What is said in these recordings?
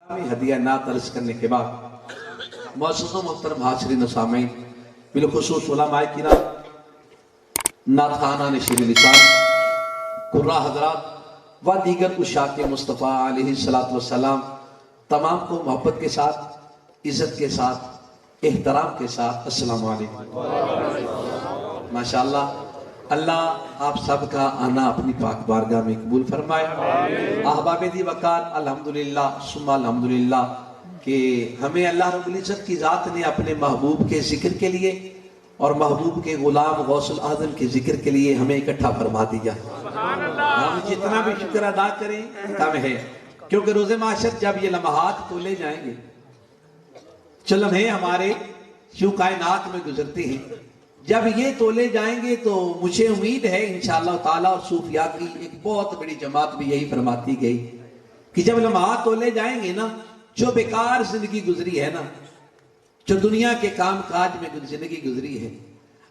ہدیہ نعت عرض کرنے کے بعد معزز و محترم حاضرین و سامعین، بالخصوص علماء کرام، نعتخوانان شیر لسان، قراء حضرات و دیگر عشاق مصطفیٰ علیہ السلام، تمام کو محبت کے ساتھ، عزت کے ساتھ، احترام کے ساتھ السلام علیکم۔ ماشاءاللہ اللہ آپ سب کا آنا اپنی پاک بارگاہ میں قبول فرمائے۔ احباب دی وقار الحمدللہ ثم الحمدللہ کہ ہمیں اللہ رب العزت کی ذات نے اپنے محبوب کے ذکر کے لیے اور محبوب کے غلام غوث الاعظم کے ذکر کے لیے ہمیں اکٹھا فرما دیا۔ ہم جتنا بھی شکر ادا کریں کم ہے، کیونکہ روز معاشر جب یہ لمحات تولے جائیں گے، جو لمحے ہمارے یوں کائنات میں گزرتے ہیں، جب یہ تولے جائیں گے تو مجھے امید ہے انشاءاللہ تعالیٰ، اور صوفیاء کی ایک بہت بڑی جماعت بھی یہی فرماتی گئی کہ جب لمحات تولے جائیں گے نا، جو بیکار زندگی گزری ہے نا، جو دنیا کے کام کاج میں زندگی گزری ہے،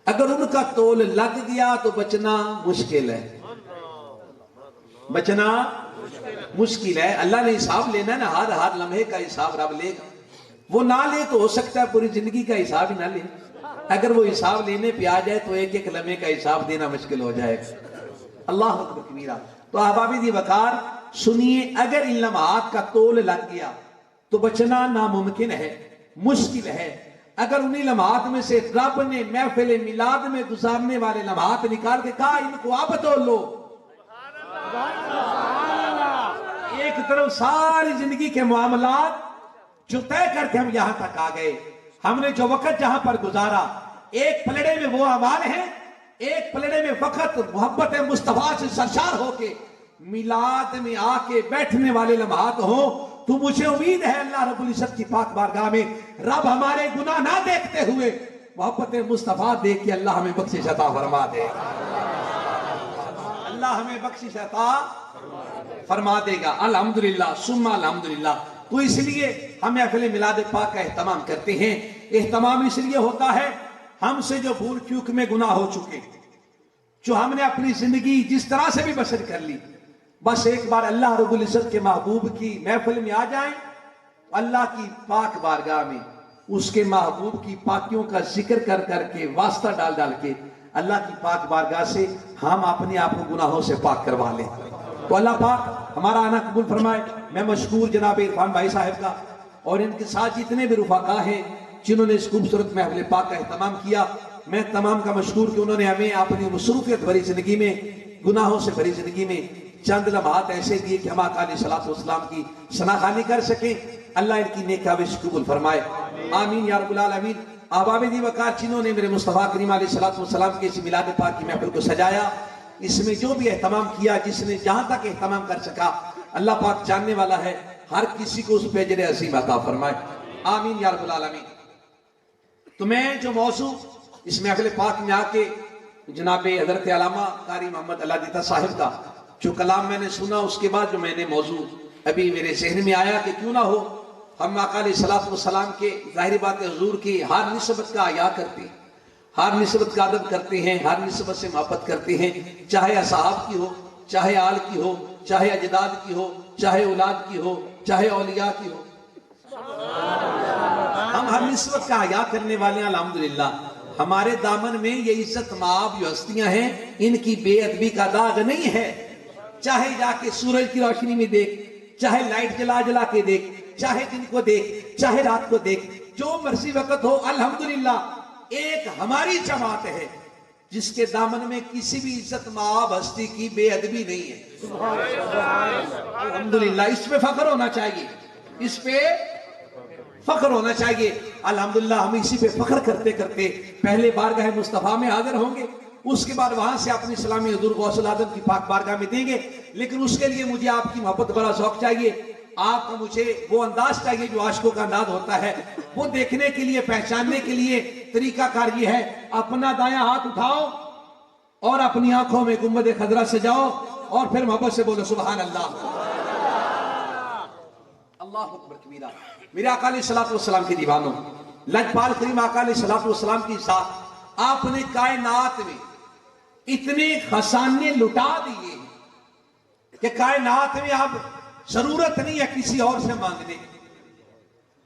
اگر ان کا تول لگ گیا تو بچنا مشکل ہے، بچنا مشکل ہے۔ اللہ نے حساب لینا ہے نا، ہر لمحے کا حساب رب لے گا۔ وہ نہ لے تو ہو سکتا ہے پوری زندگی کا حساب ہی نہ لے، اگر وہ حساب لینے پہ آ جائے تو ایک ایک لمحے کا حساب دینا مشکل ہو جائے گا۔ اللہ اکبر کبیرہ۔ تو احبابی دی وقار سنیے، اگر ان لمحات کا تول لگ گیا تو بچنا ناممکن ہے، مشکل ہے۔ اگر انہی لمحات میں سے رب نے محفل میلاد میں گزارنے والے لمحات نکال کے کہا ان کو آپ تول لو، ایک طرف ساری زندگی کے معاملات جو طے کر کے ہم یہاں تک آ گئے، ہم نے جو وقت جہاں پر گزارا، ایک پلڑے میں وہ اعمال ہیں، ایک پلڑے میں وقت محبت مصطفیٰ سے سرشار ہو کے میلاد میں آ کے بیٹھنے والے لمحات ہوں، تو مجھے امید ہے اللہ رب العزت کی پاک بارگاہ میں رب ہمارے گناہ نہ دیکھتے ہوئے محبت مصطفیٰ دیکھ کے اللہ ہمیں بخشش عطا فرما دے گا، اللہ ہمیں بخشش عطا فرما دے گا۔ الحمدللہ ثم الحمدللہ۔ تو اس لیے ہم محفل میلاد پاک کا اہتمام کرتے ہیں۔ اہتمام اس لیے ہوتا ہے ہم سے جو بھول چوک میں گناہ ہو چکے، جو ہم نے اپنی زندگی جس طرح سے بھی بسر کر لی، بس ایک بار اللہ رب العزت کے محبوب کی محفل میں آ جائیں، اللہ کی پاک بارگاہ میں اس کے محبوب کی پاکیوں کا ذکر کر کر کے واسطہ ڈال ڈال کے اللہ کی پاک بارگاہ سے ہم اپنے آپ کو گناہوں سے پاک کروا لیں۔ تو اللہ پاک ہمارا آنا قبول فرمائے۔ میں مشکور جناب عرفان بھائی صاحب کا اور ان کے ساتھ جتنے بھی رفقا ہیں جنہوں نے اس خوبصورت محفل پاک کا اہتمام کیا، میں تمام کا مشکور کہ انہوں نے ہمیں اپنی مصروفیت بھری زندگی میں، گناہوں سے بھری زندگی میں چند لمحات ایسے دیے کہ ہم آقا علیہ السلام کی ثناخوانی کر سکیں۔ اللہ ان کی نیک کاوش قبول فرمائے، آمین یا رب العالمین۔ احباب دی وقار جنہوں نے میرے مصطفیٰ کریم علیہ السلام کے اس میلاد پاک کی محفل کو سجایا، اس میں جو بھی اہتمام کیا، جس نے جہاں تک اہتمام کر سکا، اللہ پاک جاننے والا ہے، ہر کسی کو اس پہ اجر عظیم عطا فرمائے، آمین یا رب العالمین۔ تو میں جو موضوع اس محفل پاک میں آ کے جناب حضرت علامہ قاری محمد اللہ دیتا صاحب کا جو کلام میں نے سنا، اس کے بعد جو میں نے موضوع ابھی میرے ذہن میں آیا کہ کیوں نہ ہو ہم آقا علیہ السلام کے ظاہری بات حضور کی ہر نسبت کا حیا کرتے ہیں، ہر نسبت کا ادب کرتے ہیں، ہر نسبت سے محبت کرتے ہیں، چاہے اصحاب کی ہو، چاہے آل کی ہو، چاہے اجداد کی ہو، چاہے اولاد کی ہو، چاہے اولیاء کی ہو، ہم ہر نسبت کا حیا کرنے والے ہیں۔ الحمدللہ ہمارے دامن میں یہ عزت مآب جو ہستیاں ہیں، ان کی بے ادبی کا داغ نہیں ہے۔ چاہے جا کے سورج کی روشنی میں دیکھ، چاہے لائٹ جلا جلا کے دیکھ، چاہے دن کو دیکھ، چاہے رات کو دیکھ، جو مرضی وقت ہو، الحمدللہ ایک ہماری جماعت ہے جس کے دامن میں کسی بھی عزت مآب ہستی کی بے ادبی نہیں ہے۔ الحمدللہ اس پہ فخر ہونا چاہیے، اس پہ فخر ہونا چاہیے۔ الحمدللہ ہم اسی پہ فخر کرتے کرتے پہلے بارگاہ مصطفیٰ میں حاضر ہوں گے، اس کے بعد وہاں سے اپنی سلامی حضور غوث الاعظم کی پاک بارگاہ میں دیں گے۔ لیکن اس کے لیے مجھے آپ کی محبت بڑا ذوق چاہیے، آپ کا مجھے وہ انداز چاہیے جو عاشقوں کا انداز ہوتا ہے، وہ دیکھنے کے لیے، پہچاننے کے لیے طریقہ کار یہ ہے، اپنا دایاں ہاتھ اٹھاؤ اور اپنی آنکھوں میں گنبد خضرا سجاؤ اور پھر محبت سے بولو سبحان اللہ، اللہ اکبر کبیرہ۔ میرے آقا علیہ السلام کے دیوانوں، لجپال کریم آقا علیہ السلام کی ذات، آپ نے کائنات میں اتنے خزانے لٹا دیے کہ کائنات میں اب ضرورت نہیں ہے کسی اور سے مانگنے۔